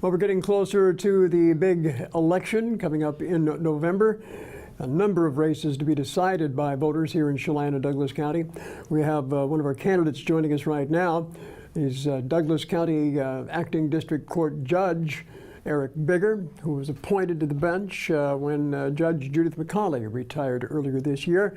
Well, we're getting closer to the big election coming up in November. A number of races to be decided by voters here in Chelan and Douglas County. We have one of our candidates joining us right now. He's Douglas County Acting District Court Judge Eric Biggar, who was appointed to the bench when Judge Judith McCauley retired earlier this year.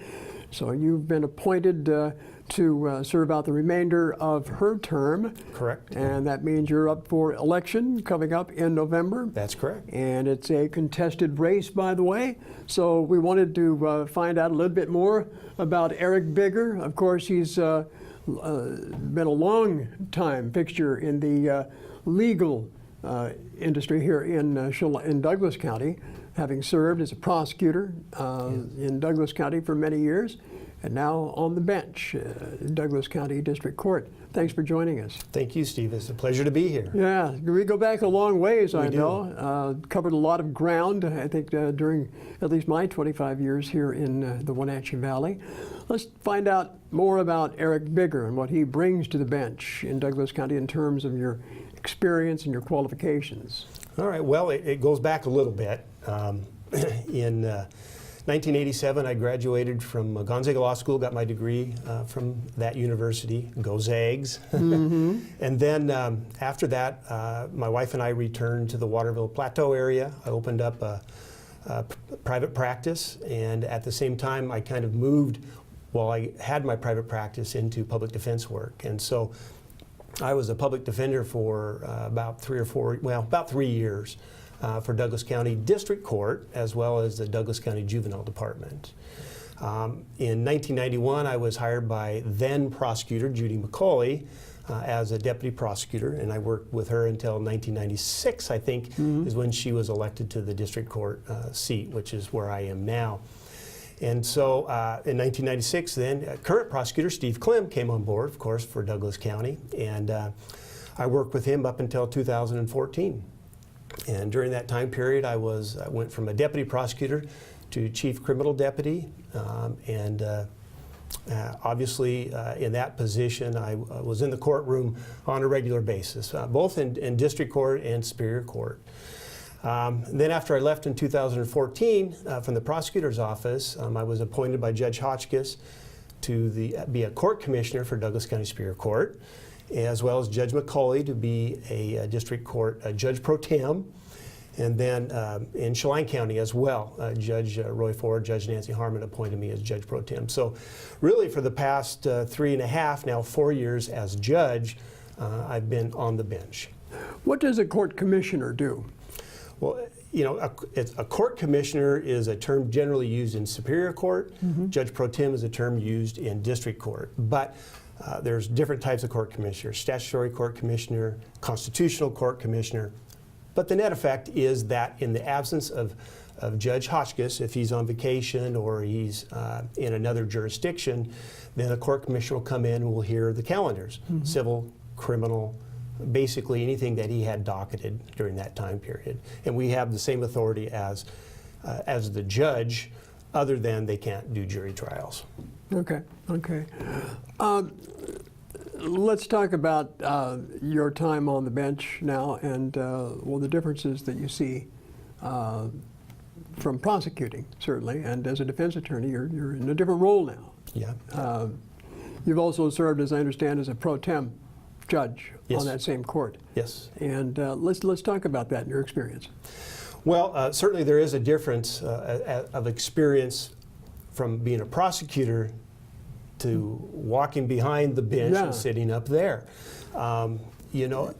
So you've been appointed to serve out the remainder of her term. Correct. And that means you're up for election coming up in November. That's correct. And it's a contested race, by the way. So we wanted to find out a little bit more about Eric Biggar. Of course, he's been a long time fixture in the legal industry here in Douglas County, having served as a prosecutor in Douglas County for many years, and now on the bench in Douglas County District Court. Thanks for joining us. Thank you, Steve. It's a pleasure to be here. Yeah, we go back a long ways, I know. do. Covered a lot of ground, I think, during at least my 25 years here in the Wenatchee Valley. Let's find out more about Eric Biggar and what he brings to the bench in Douglas County in terms of your experience and your qualifications. All right. Well, it goes back a little bit. In 1987, I graduated from Gonzaga Law School, got my degree from that university. Go Zags. Mm-hmm. And then after that, my wife and I returned to the Waterville Plateau area. I opened up a private practice, and at the same time, I kind of moved while I had my private practice into public defense work. And so I was a public defender for about 3 years for Douglas County District Court, as well as the Douglas County Juvenile Department. In 1991, I was hired by then prosecutor Judy McCauley as a deputy prosecutor, and I worked with her until 1996, I think, is when she was elected to the district court seat, which is where I am now. And so in 1996, then current prosecutor Steve Klim came on board, of course, for Douglas County, and I worked with him up until 2014. And during that time period, I went from a deputy prosecutor to chief criminal deputy, and obviously in that position, I was in the courtroom on a regular basis, both in district court and superior court. Then after I left in 2014 from the prosecutor's office, I was appointed by Judge Hotchkiss to be a court commissioner for Douglas County Superior Court, as well as Judge McCauley to be a district court judge pro tem, and then in Chelan County as well, Judge Roy Ford, Judge Nancy Harmon appointed me as judge pro tem. So really for the past 3.5, now 4 years as judge, I've been on the bench. What does a court commissioner do? Well, you know, a court commissioner is a term generally used in superior court. Judge pro tem is a term used in district court. But there's different types of court commissioners: statutory court commissioner, constitutional court commissioner. But the net effect is that in the absence of Judge Hotchkiss, if he's on vacation or he's in another jurisdiction, then a court commissioner will come in and will hear the calendars, civil, criminal, basically anything that he had docketed during that time period. And we have the same authority as the judge, other than they can't do jury trials. Okay, okay. Let's talk about your time on the bench now and well, the differences that you see from prosecuting, certainly, and as a defense attorney, you're in a different role now. Yeah. You've also served, as I understand, as a pro tem judge Yes. on that same court. Yes. And let's talk about that in your experience. Well, certainly there is a difference of experience from being a prosecutor to walking behind the bench and sitting up there. You know,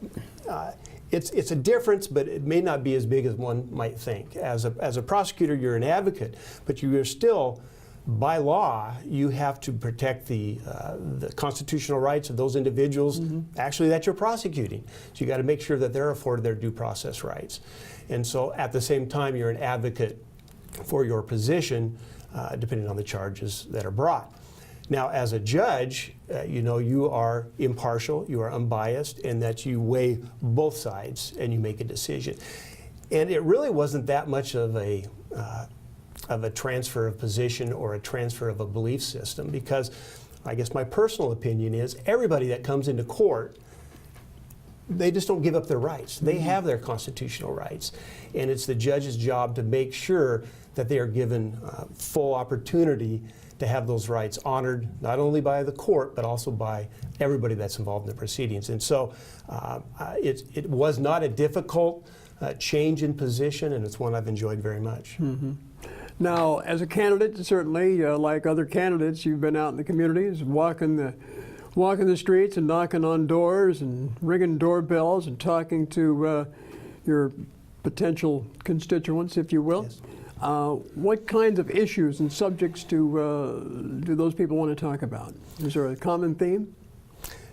it's a difference, but it may not be as big as one might think. As a prosecutor, you're an advocate, but you are still, by law, you have to protect the constitutional rights of those individuals actually that you're prosecuting. So you got to make sure that they're afforded their due process rights. And so at the same time, you're an advocate for your position, depending on the charges that are brought. Now, as a judge, you know, you are impartial, you are unbiased, and that you weigh both sides and you make a decision. And it really wasn't that much of a transfer of position or a transfer of a belief system, because I guess my personal opinion is everybody that comes into court they just don't give up their rights. They have their constitutional rights. And it's the judge's job to make sure that they are given full opportunity to have those rights honored, not only by the court, but also by everybody that's involved in the proceedings. And so it was not a difficult change in position, and it's one I've enjoyed very much. Now, as a candidate, certainly, like other candidates, you've been out in the communities, walking the streets and knocking on doors and ringing doorbells and talking to your potential constituents, if you will. Yes. What kinds of issues and subjects do those people want to talk about? Is there a common theme?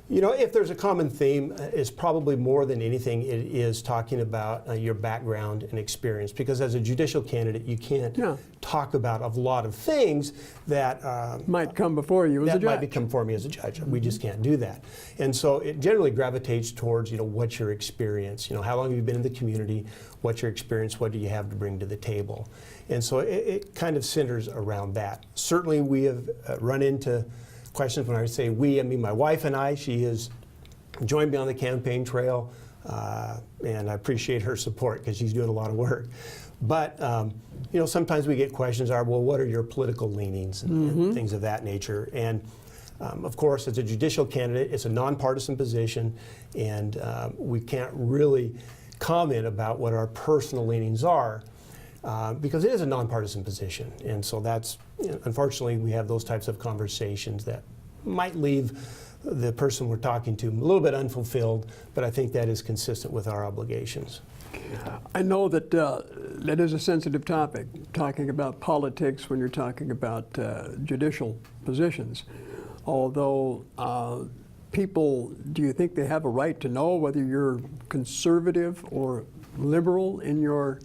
You know, if there's a common theme, it's probably more than anything, it is talking about your background and experience. Because as a judicial candidate, you can't talk about a lot of things that might come before you as a judge. That might come before me as a judge. We just can't do that. And so it generally gravitates towards, you know, what's your experience? You know, how long have you been in the community? What's your experience? What do you have to bring to the table? And so it kind of centers around that. Certainly we have run into questions. When I say we, I mean my wife and I. She has joined me on the campaign trail, and I appreciate her support because she's doing a lot of work. But you know, sometimes we get questions are, well, what are your political leanings and things of that nature? And of course, as a judicial candidate, it's a nonpartisan position, and we can't really comment about what our personal leanings are. Because it is a nonpartisan position, and so that's, you know, unfortunately, we have those types of conversations that might leave the person we're talking to a little bit unfulfilled, but I think that is consistent with our obligations. I know that that is a sensitive topic, talking about politics when you're talking about judicial positions. Although people, do you think they have a right to know whether you're conservative or liberal in your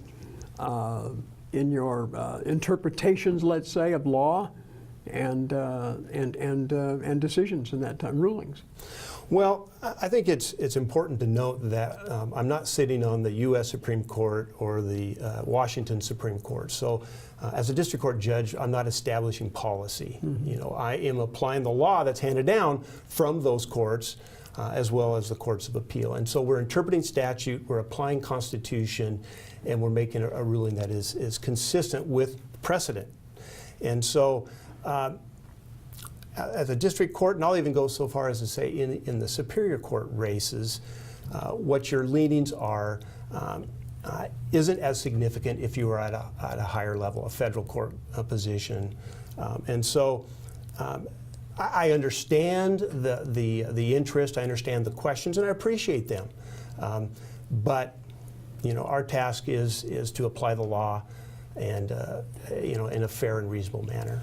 interpretations, let's say, of law and decisions in that time, rulings? Well, I think it's important to note that I'm not sitting on the U.S. Supreme Court or the Washington Supreme Court. So as a district court judge, I'm not establishing policy. You know, I am applying the law that's handed down from those courts, as well as the courts of appeal. And so we're interpreting statute, we're applying Constitution, and we're making a ruling that is consistent with precedent. And so as a district court, and I'll even go so far as to say in the Superior Court races, what your leanings are isn't as significant if you are at a higher level, a federal court position. And so I understand the interest, I understand the questions, and I appreciate them. But you know, our task is to apply the law, and you know, in a fair and reasonable manner.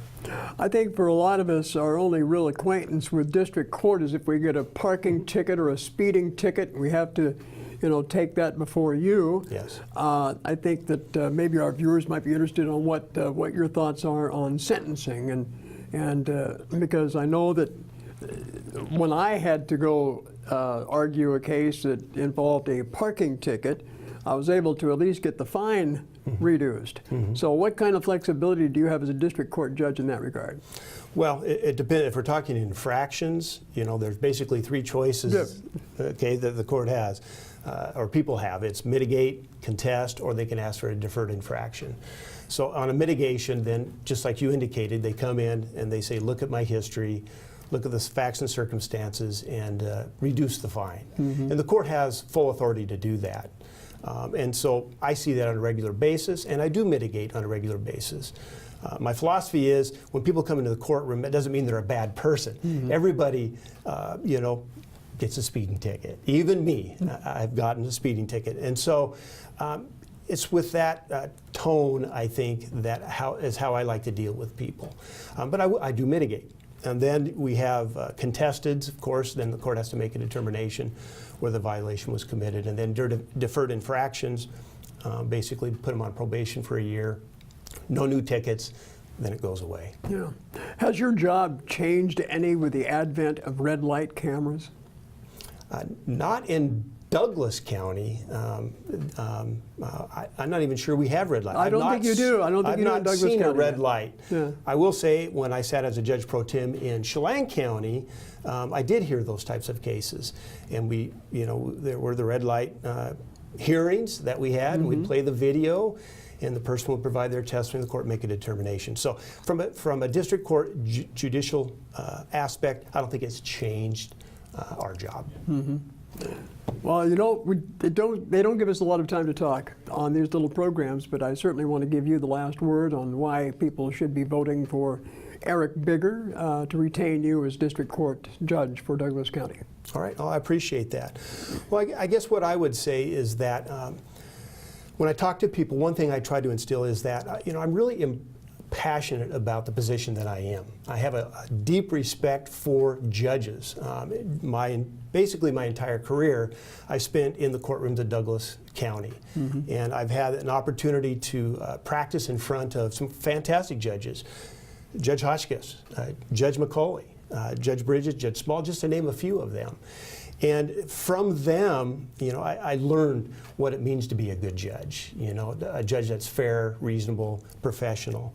I think for a lot of us, our only real acquaintance with district court is if we get a parking ticket or a speeding ticket, we have to, you know, take that before you. Yes. I think that maybe our viewers might be interested on what your thoughts are on sentencing, and because I know that when I had to go argue a case that involved a parking ticket, I was able to at least get the fine reduced. So what kind of flexibility do you have as a district court judge in that regard? Well, it depends. If we're talking infractions, you know, there's basically three choices, okay, that the court has, or people have. It's mitigate, contest, or they can ask for a deferred infraction. So on a mitigation, then, just like you indicated, they come in and they say, look at my history, look at the facts and circumstances, and reduce the fine. And the court has full authority to do that. And so I see that on a regular basis, and I do mitigate on a regular basis. My philosophy is when people come into the courtroom, it doesn't mean they're a bad person. Everybody, you know, gets a speeding ticket. Even me, I've gotten a speeding ticket. And so it's with that tone, I think, that is how I like to deal with people. But I do mitigate. And then we have contesteds, of course, then the court has to make a determination where the violation was committed. And then deferred infractions, basically put them on probation for a year, no new tickets, then it goes away. Yeah. Has your job changed any with the advent of red light cameras? Not in Douglas County, I'm not even sure we have red lights. I don't think you do. I don't think you do in Douglas I've not seen County a red yet. light. Yeah. I will say, when I sat as a judge pro tem in Chelan County, I did hear those types of cases, and there were the red light hearings that we had, and we'd play the video, and the person would provide their testimony, the court would make a determination. So from a district court judicial aspect, I don't think it's changed our job. Well, they don't give us a lot of time to talk on these little programs, but I certainly want to give you the last word on why people should be voting for Eric Biggar to retain you as district court judge for Douglas County. All right, I appreciate that. Well, I guess what I would say is that when I talk to people, one thing I try to instill is that I'm really passionate about the position that I am. I have a deep respect for judges. Basically my entire career I spent in the courtrooms of Douglas County. And I've had an opportunity to practice in front of some fantastic judges. Judge Hotchkiss, Judge McCauley, Judge Bridges, Judge Small, just to name a few of them. And from them, I learned what it means to be a good judge, a judge that's fair, reasonable, professional.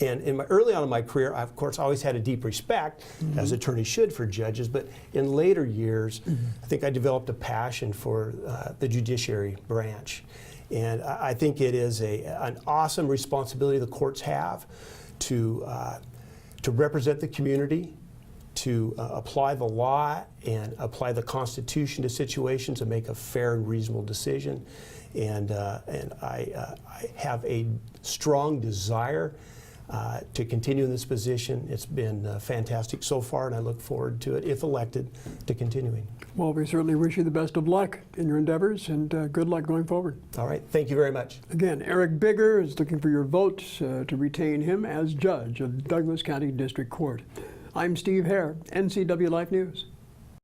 And early on in my career, I, of course, always had a deep respect, as attorneys should, for judges. But in later years, I think I developed a passion for the judiciary branch. And I think it is an awesome responsibility the courts have to represent the community, to apply the law and apply the Constitution to situations and make a fair and reasonable decision. And I have a strong desire to continue in this position. It's been fantastic so far, and I look forward to it, if elected, to continuing. Well, we certainly wish you the best of luck in your endeavors, and good luck going forward. All right, thank you very much. Again, Eric Biggar is looking for your vote to retain him as judge of Douglas County District Court. I'm Steve Hare, NCW Life News.